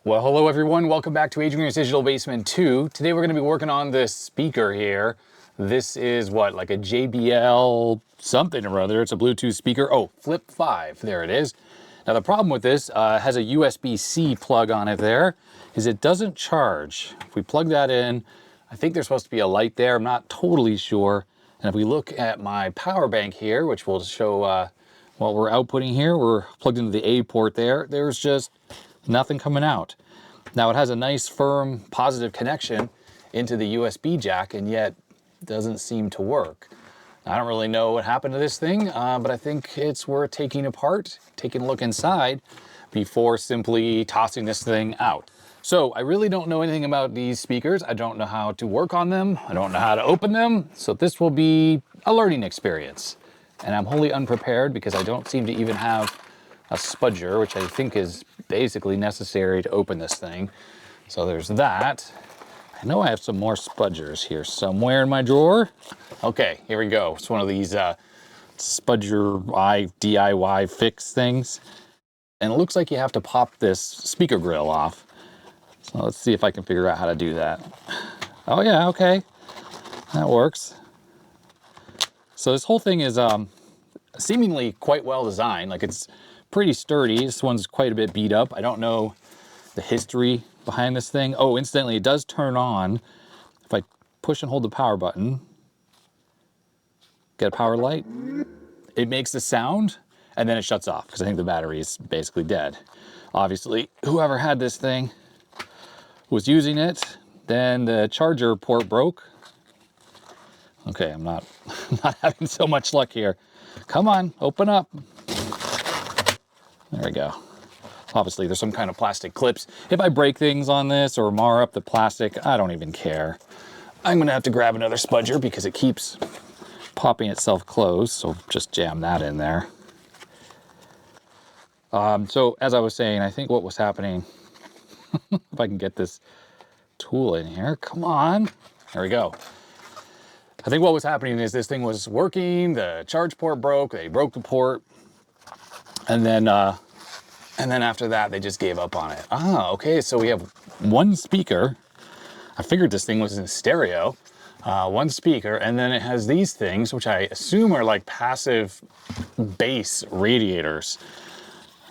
Well, hello everyone. Welcome back to Adrian's Digital Basement 2. Today we're going to be working on this speaker here. This is what, like a JBL something or other. It's a Bluetooth speaker. Oh, Flip 5. There it is. Now the problem with this has a USB-C plug on it there, is it doesn't charge. If we plug that in, I think there's supposed to be a light there. I'm not totally sure. And if we look at my power bank here, which will show what we're outputting here, we're plugged into the A port there. There's just nothing coming out. Now it has a nice firm positive connection into the USB jack, and yet doesn't seem to work. I don't really know what happened to this thing, but I think it's worth taking apart, taking a look inside before simply tossing this thing out. So I really don't know anything about these speakers. I don't know how to work on them. I don't know how to open them. So this will be a learning experience. And I'm wholly unprepared because I don't seem to even have a spudger, which I think is basically necessary to open this thing. So there's that. I know I have some more spudgers here somewhere in my drawer. Okay, here we go. It's one of these spudger DIY fix things. And it looks like you have to pop this speaker grill off. So let's see if I can figure out how to do that. Oh yeah, okay. That works. So this whole thing is seemingly quite well designed. Like, it's pretty sturdy. This one's quite a bit beat up. I don't know the history behind this thing. Oh, incidentally, it does turn on. If I push and hold the power button, get a power light, it makes the sound, and then it shuts off because I think the battery is basically dead. Obviously, whoever had this thing was using it, then the charger port broke. Okay, I'm not having so much luck here. Come on, open up. There we go. Obviously, there's some kind of plastic clips. If I break things on this or mar up the plastic, I don't even care. I'm gonna have to grab another spudger because it keeps popping itself closed, so just jam that in there. So as I was saying, I think what was happening, if I can get this tool in here, come on. There we go. I think what was happening is this thing was working, the charge port broke, they broke the port, and then after that, they just gave up on it. Ah, okay, so we have one speaker. I figured this thing was in stereo. One speaker, and then it has these things, which I assume are like passive bass radiators.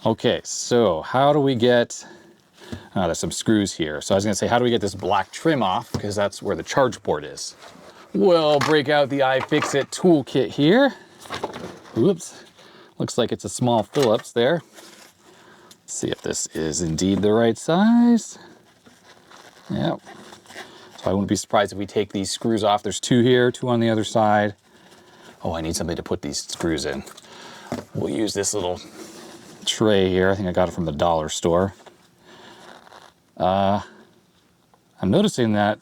Okay, so how do we get, there's some screws here. So I was gonna say, how do we get this black trim off? Because that's where the charge port is. We'll break out the iFixit toolkit here. Oops. Looks like it's a small Phillips there. Let's see if this is indeed the right size. Yep. So I wouldn't be surprised if we take these screws off. There's two here, two on the other side. Oh, I need something to put these screws in. We'll use this little tray here. I think I got it from the dollar store. I'm noticing that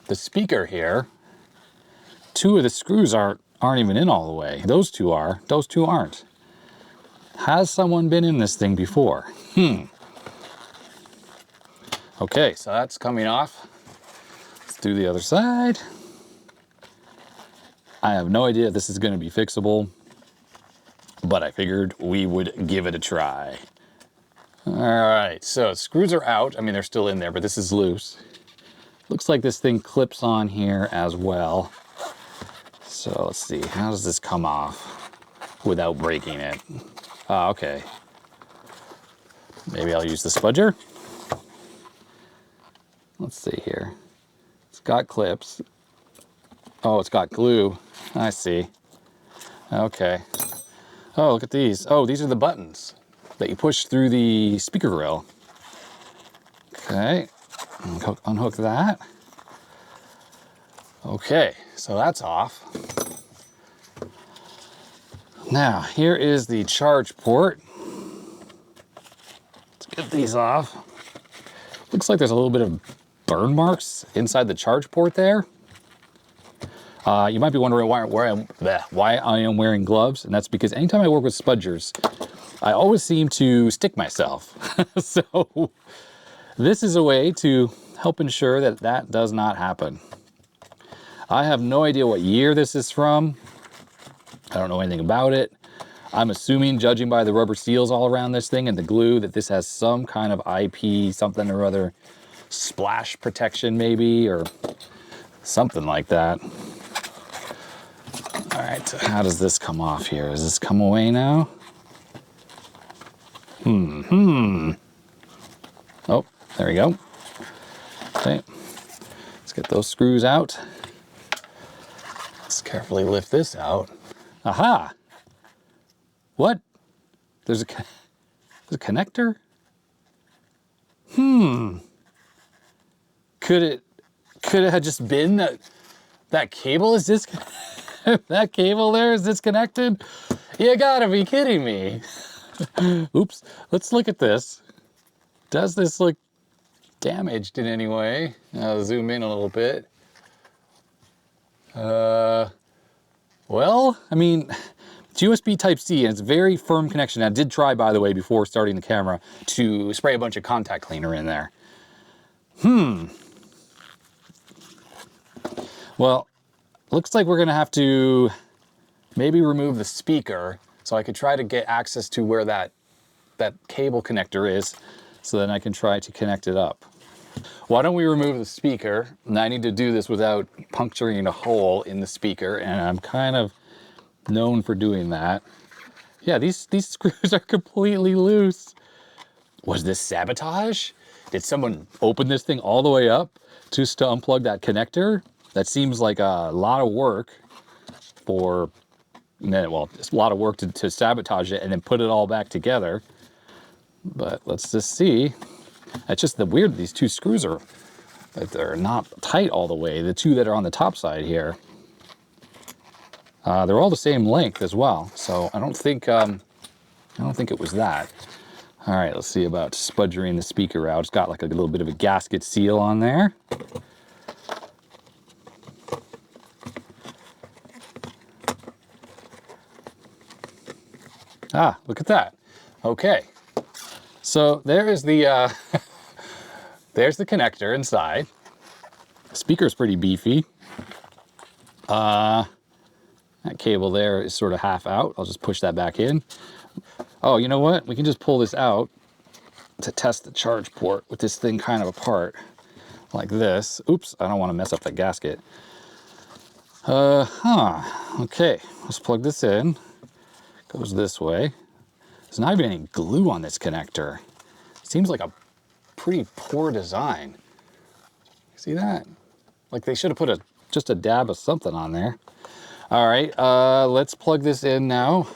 the speaker here, two of the screws aren't even in all the way. Those two are, those two aren't. Has someone been in this thing before? Okay, so that's coming off. Let's do the other side. I have no idea if this is going to be fixable, but I figured we would give it a try. All right, so screws are out. I mean, they're still in there, but this is loose. Looks like this thing clips on here as well. So let's see, how does this come off without breaking it? Okay. Maybe I'll use the spudger. Let's see here. It's got clips. Oh, it's got glue. I see. Okay. Oh, look at these. Oh, these are the buttons that you push through the speaker grill. Okay. Unhook that. Okay, so that's off. Now, here is the charge port. Let's get these off. Looks like there's a little bit of burn marks inside the charge port there. You might be wondering why I am wearing gloves, and that's because anytime I work with spudgers, I always seem to stick myself. So this is a way to help ensure that that does not happen. I have no idea what year this is from. I don't know anything about it. I'm assuming, judging by the rubber seals all around this thing and the glue, that this has some kind of IP, something or other, splash protection maybe, or something like that. All right, how does this come off here? Does this come away now? Oh, there we go. Okay, let's get those screws out. Let's carefully lift this out. Aha! What? There's a connector? Could it have just been that cable is disconnected? That cable there is disconnected? You gotta be kidding me. Oops, let's look at this. Does this look damaged in any way? I'll zoom in a little bit. Well, I mean, it's USB Type-C and it's a very firm connection. I did try, by the way, before starting the camera, to spray a bunch of contact cleaner in there. Well, looks like we're gonna have to maybe remove the speaker so I could try to get access to where that cable connector is, so then I can try to connect it up. Why don't we remove the speaker? And I need to do this without puncturing a hole in the speaker, and I'm kind of known for doing that. Yeah, these screws are completely loose. Was this sabotage? Did someone open this thing all the way up just to unplug that connector? That seems like a lot of work for, well, it's a lot of work to sabotage it and then put it all back together. But let's just see. It's just the weird, these two screws are, they're not tight all the way. The two that are on the top side here. They're all the same length as well. So I don't think it was that. All right, let's see about spudgering the speaker out. It's got like a little bit of a gasket seal on there. Ah, look at that. Okay. So there is the, there's the connector inside. The speaker's pretty beefy. That cable there is sort of half out. I'll just push that back in. Oh, you know what? We can just pull this out to test the charge port with this thing kind of apart, like this. Oops, I don't want to mess up the gasket. Okay, let's plug this in. Goes this way. There's not even any glue on this connector. Seems like a pretty poor design. See that? Like they should have put just a dab of something on there. All right, let's plug this in now.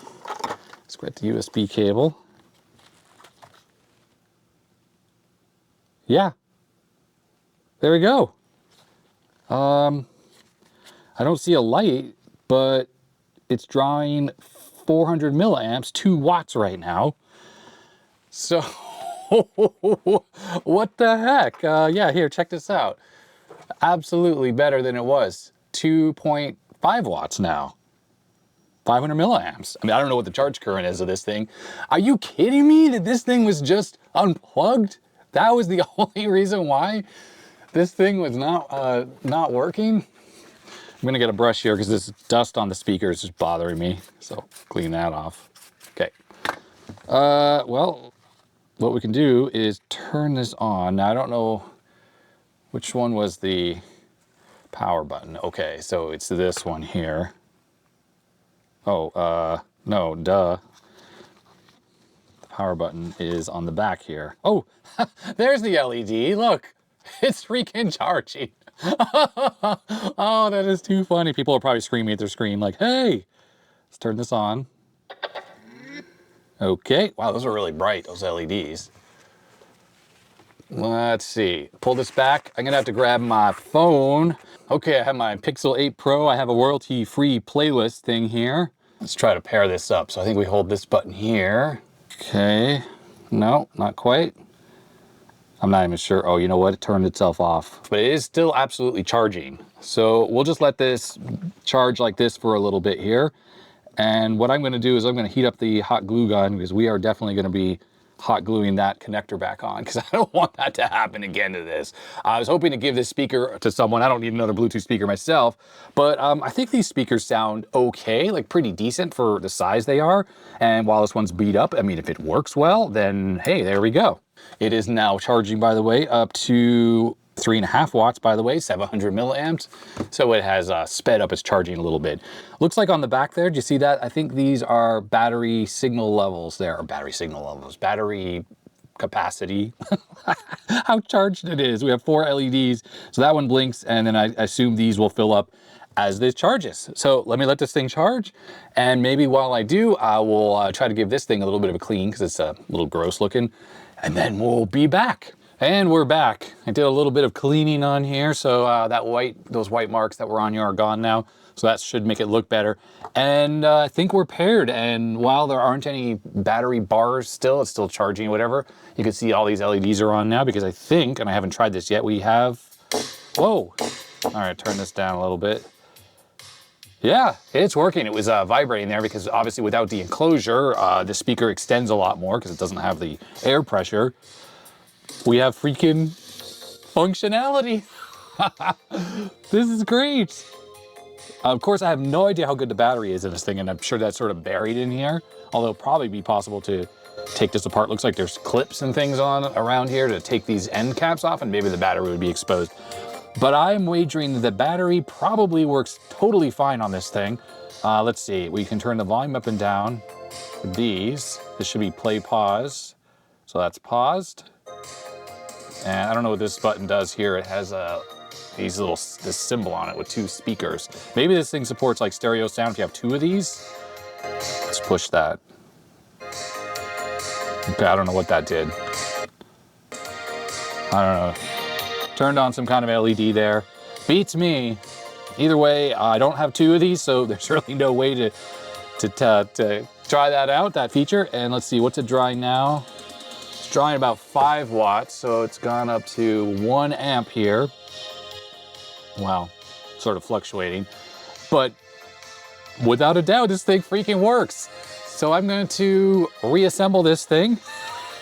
Let's get the USB cable. Yeah, there we go. I don't see a light, but it's drawing 400 milliamps, 2 watts right now. So, what the heck? Yeah, here, check this out. Absolutely better than it was. 2.5 watts now. 500 milliamps. I mean, I don't know what the charge current is of this thing. Are you kidding me that this thing was just unplugged? That was the only reason why this thing was not working? I'm gonna get a brush here because this dust on the speaker is just bothering me. So clean that off. Okay. Well, what we can do is turn this on. Now I don't know which one was the power button. Okay, so it's this one here. Oh, no, duh. The power button is on the back here. Oh, there's the LED. Look, it's freaking charging. Oh, that is too funny. People are probably screaming at their screen like, hey, let's turn this on. Okay, wow, those are really bright, those LEDs. Let's see, pull this back. I'm gonna have to grab my phone. Okay, I have my Pixel 8 Pro. I have a royalty-free playlist thing here. Let's try to pair this up. So I think we hold this button here. Okay, no, not quite. I'm not even sure. Oh, you know what? It turned itself off. But it is still absolutely charging. So we'll just let this charge like this for a little bit here. And what I'm gonna do is I'm gonna heat up the hot glue gun because we are definitely gonna be hot gluing that connector back on because I don't want that to happen again to this. I was hoping to give this speaker to someone. I don't need another Bluetooth speaker myself, but I think these speakers sound okay, like pretty decent for the size they are. And while this one's beat up, I mean, if it works well, then hey, there we go. It is now charging, by the way, up to 3.5 watts, by the way, 700 milliamps. So it has sped up its charging a little bit. Looks like on the back there, do you see that? I think these are battery signal levels there, or battery capacity, how charged it is. We have 4 LEDs, so that one blinks, and then I assume these will fill up as this charges. So let me let this thing charge, and maybe while I do, I will try to give this thing a little bit of a clean because it's a little gross looking, and then we'll be back. And we're back. I did a little bit of cleaning on here, so those white marks that were on here are gone now. So that should make it look better. And I think we're paired. And while there aren't any battery bars still, it's still charging, whatever. You can see all these LEDs are on now because I think, and I haven't tried this yet, we have, whoa. All right, turn this down a little bit. Yeah, it's working. It was vibrating there because obviously without the enclosure, the speaker extends a lot more because it doesn't have the air pressure. We have freaking functionality. This is great. Of course, I have no idea how good the battery is in this thing, and I'm sure that's sort of buried in here, although it'll probably be possible to take this apart. Looks like there's clips and things on around here to take these end caps off, and maybe the battery would be exposed. But I'm wagering the battery probably works totally fine on this thing. Let's see, we can turn the volume up and down with these. This should be play pause. So that's paused. And I don't know what this button does here. It has this symbol on it with 2 speakers. Maybe this thing supports like stereo sound if you have 2 of these. Let's push that. Okay, I don't know what that did. I don't know. Turned on some kind of LED there. Beats me. Either way, I don't have 2 of these, so there's really no way to try that out, that feature. And let's see, what's it drawing now? Drawing about 5 watts, so it's gone up to 1 amp here. Wow, sort of fluctuating. But without a doubt, this thing freaking works. So I'm going to reassemble this thing,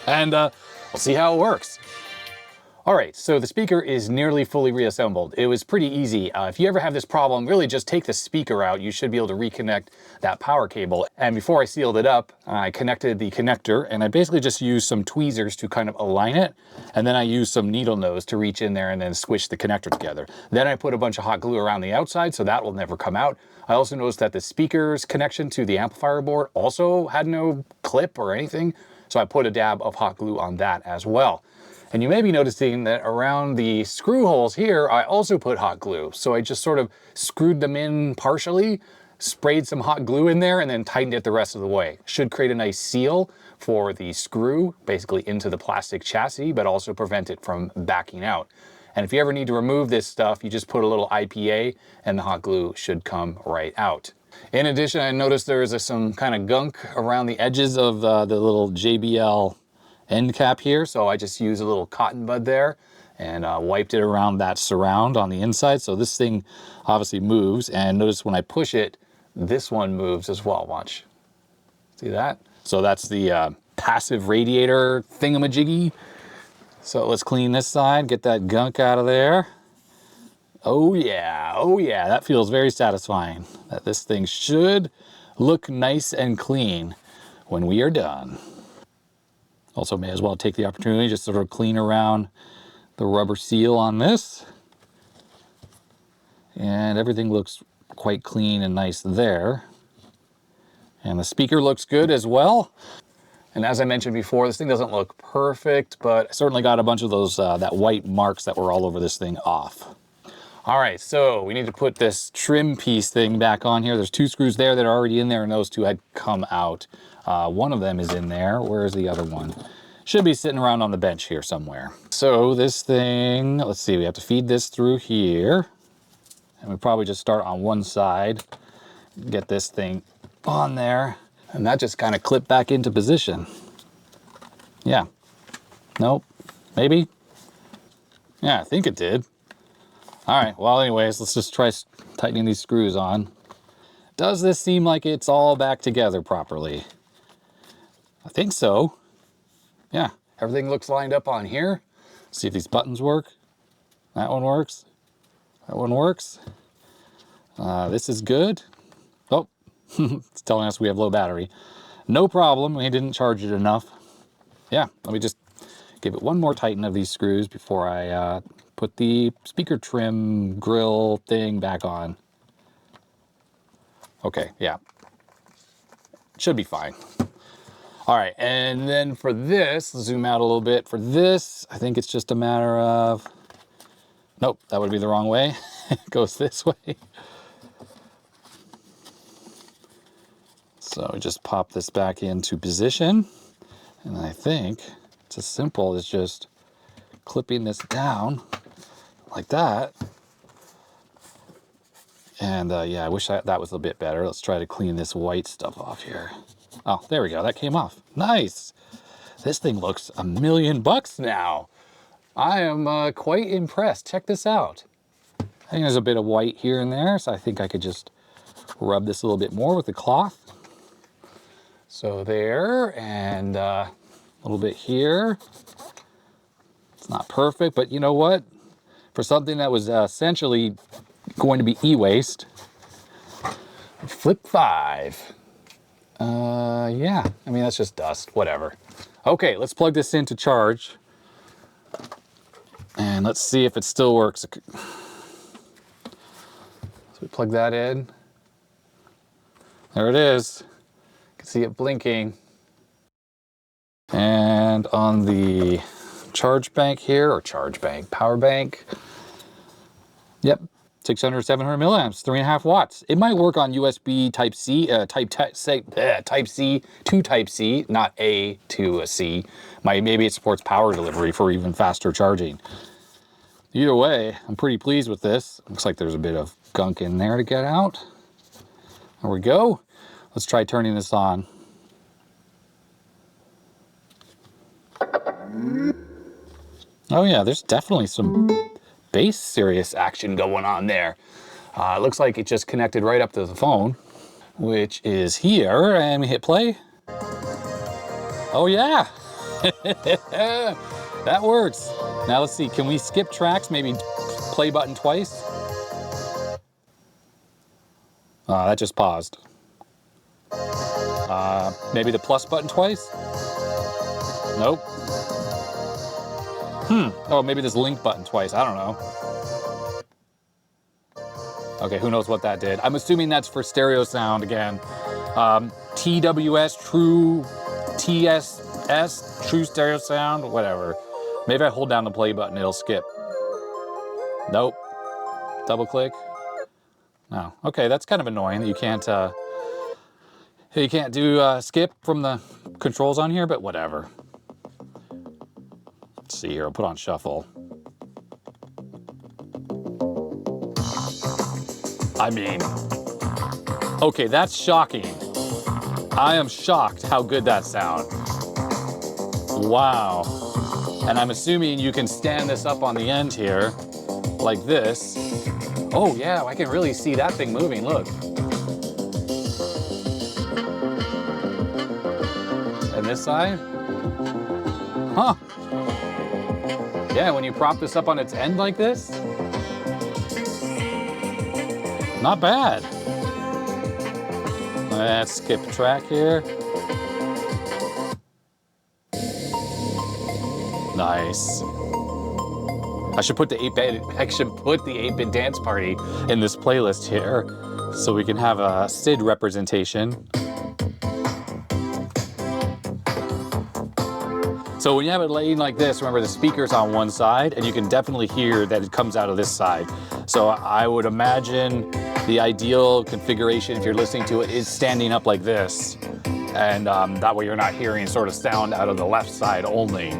and we'll see how it works. All right, so the speaker is nearly fully reassembled. It was pretty easy. If you ever have this problem, really just take the speaker out. You should be able to reconnect that power cable. And before I sealed it up, I connected the connector, and I basically just used some tweezers to kind of align it. And then I used some needle nose to reach in there and then squish the connector together. Then I put a bunch of hot glue around the outside, so that will never come out. I also noticed that the speaker's connection to the amplifier board also had no clip or anything. So I put a dab of hot glue on that as well. And you may be noticing that around the screw holes here, I also put hot glue. So I just sort of screwed them in partially, sprayed some hot glue in there, and then tightened it the rest of the way. Should create a nice seal for the screw, basically into the plastic chassis, but also prevent it from backing out. And if you ever need to remove this stuff, you just put a little IPA and the hot glue should come right out. In addition, I noticed there is some kind of gunk around the edges of the little JBL end cap here, so I just used a little cotton bud there and wiped it around that surround on the inside. So this thing obviously moves, and notice when I push it, this one moves as well. Watch. See that? So that's the passive radiator thingamajiggy. So let's clean this side, get that gunk out of there. Oh yeah, that feels very satisfying. That this thing should look nice and clean when we are done. Also may as well take the opportunity just sort of clean around the rubber seal on this. And everything looks quite clean and nice there. And the speaker looks good as well. And as I mentioned before, this thing doesn't look perfect, but I certainly got a bunch of those that white marks that were all over this thing off. All right, so we need to put this trim piece thing back on here. There's 2 screws there that are already in there, and those 2 had come out. One of them is in there. Where's the other one? Should be sitting around on the bench here somewhere. So this thing, let's see, we have to feed this through here. And we probably just start on one side, get this thing on there, and that just kind of clipped back into position. Yeah. Nope. Maybe? Yeah, I think it did. All right, well, anyways, let's just try tightening these screws on. Does this seem like it's all back together properly? I think so. yeah, everything looks lined up on here. See if these buttons work. That one works. That one works. This is good. Oh, it's telling us we have low battery. No problem, we didn't charge it enough. Yeah, let me just give it one more tighten of these screws before I put the speaker trim grill thing back on. Okay, yeah. Should be fine. All right, and then for this, zoom out a little bit. For this, I think it's just a matter of, nope, that would be the wrong way. It goes this way. So just pop this back into position. And I think it's as simple as just clipping this down like that. And yeah, I wish that was a bit better. Let's try to clean this white stuff off here. Oh, there we go, that came off. Nice. This thing looks $1,000,000 now. I am quite impressed. Check this out. I think there's a bit of white here and there, so I think I could just rub this a little bit more with the cloth. So there, and a little bit here. It's not perfect, but you know what? For something that was essentially going to be e-waste, Flip 5. Yeah, I mean, that's just dust, whatever. Okay, let's plug this in to charge. And let's see if it still works. So we plug that in. There it is. You can see it blinking. And on the charge bank here, or power bank. Yep, 600, 700 milliamps, 3.5 watts. It might work on USB Type-C, Type-C to Type-C, not A to a C. Maybe it supports power delivery for even faster charging. Either way, I'm pretty pleased with this. Looks like there's a bit of gunk in there to get out. There we go. Let's try turning this on. Oh yeah, there's definitely some bass serious action going on there. It looks like it just connected right up to the phone, which is here, and we hit play. Oh yeah, that works. Now let's see, can we skip tracks, maybe play button twice? That just paused. Maybe the plus button twice? Nope. Oh, maybe this link button twice, I don't know. Okay, who knows what that did. I'm assuming that's for stereo sound again. TWS, true, TSS, true stereo sound, whatever. Maybe I hold down the play button, it'll skip. Nope. Double click. No. Okay, that's kind of annoying that you can't do skip from the controls on here, but whatever. Let's see here, I'll put on shuffle. I mean, okay, that's shocking. I am shocked how good that sounds. Wow. And I'm assuming you can stand this up on the end here, like this. Oh yeah, I can really see that thing moving, look. And this side? Huh. Yeah, when you prop this up on its end like this, not bad. Let's skip track here. Nice. I should put the 8-bit dance party in this playlist here so we can have a SID representation. So when you have it laying like this, remember the speaker's on one side and you can definitely hear that it comes out of this side. So I would imagine the ideal configuration if you're listening to it is standing up like this. And that way you're not hearing sort of sound out of the left side only.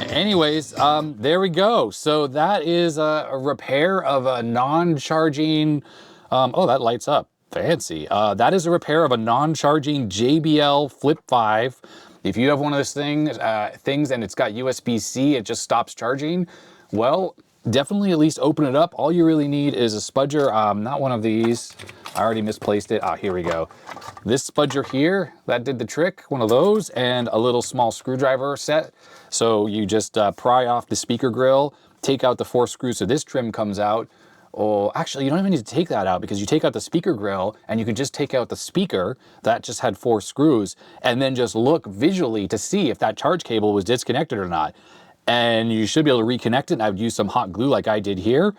Anyways, there we go. So that is a repair of a non-charging, oh, that lights up, fancy. That is a repair of a non-charging JBL Flip 5. If you have one of those things and it's got USB-C, it just stops charging, well, definitely at least open it up. All you really need is a spudger, not one of these, I already misplaced it. Ah, here we go. This spudger here, that did the trick, one of those, and a little small screwdriver set. So you just pry off the speaker grill, take out the 4 screws so this trim comes out. Oh, actually, you don't even need to take that out because you take out the speaker grill and you can just take out the speaker that just had 4 screws and then just look visually to see if that charge cable was disconnected or not. And you should be able to reconnect it. And I would use some hot glue like I did here.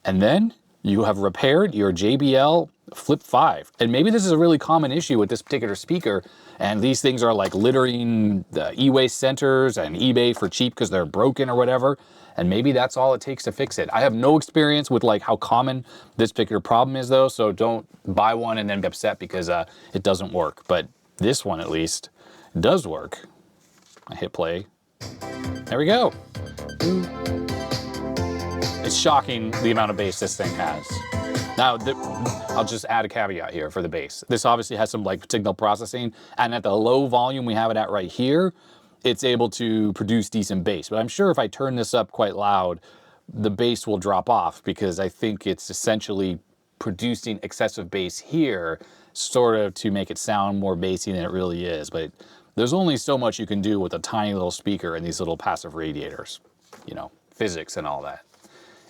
And then you have repaired your JBL Flip 5. And maybe this is a really common issue with this particular speaker. And these things are like littering the e-waste centers and eBay for cheap because they're broken or whatever. And maybe that's all it takes to fix it. I have no experience with like how common this particular problem is though. So don't buy one and then be upset because it doesn't work. But this one at least does work. I hit play. There we go. It's shocking the amount of bass this thing has. Now, I'll just add a caveat here for the bass. This obviously has some like signal processing, and at the low volume we have it at right here, it's able to produce decent bass. But I'm sure if I turn this up quite loud, the bass will drop off because I think it's essentially producing excessive bass here, sort of to make it sound more bassy than it really is. But there's only so much you can do with a tiny little speaker and these little passive radiators, you know, physics and all that.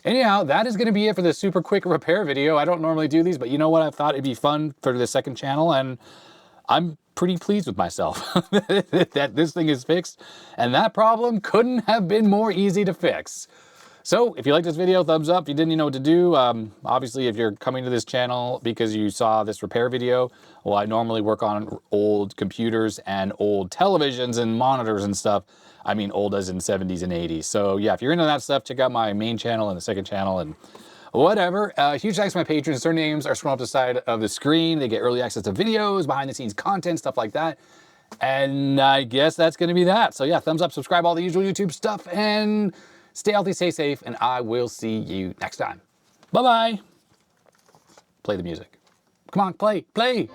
Anyhow, that is going to be it for this super quick repair video. I don't normally do these, but you know what? I thought it'd be fun for the second channel, and I'm pretty pleased with myself that this thing is fixed, and that problem couldn't have been more easy to fix. So if you like this video, thumbs up. If you didn't know what to do, obviously if you're coming to this channel because you saw this repair video, well, I normally work on old computers and old televisions and monitors and stuff. I mean old as in 70s and 80s. So yeah, if you're into that stuff, check out my main channel and the second channel and whatever. Huge thanks to my patrons. Their names are scrolled up the side of the screen. They get early access to videos, behind the scenes content, stuff like that. And I guess that's going to be that. So yeah, thumbs up, subscribe, all the usual YouTube stuff, and stay healthy, stay safe, and I will see you next time. Bye-bye. Play the music. Come on, play, play.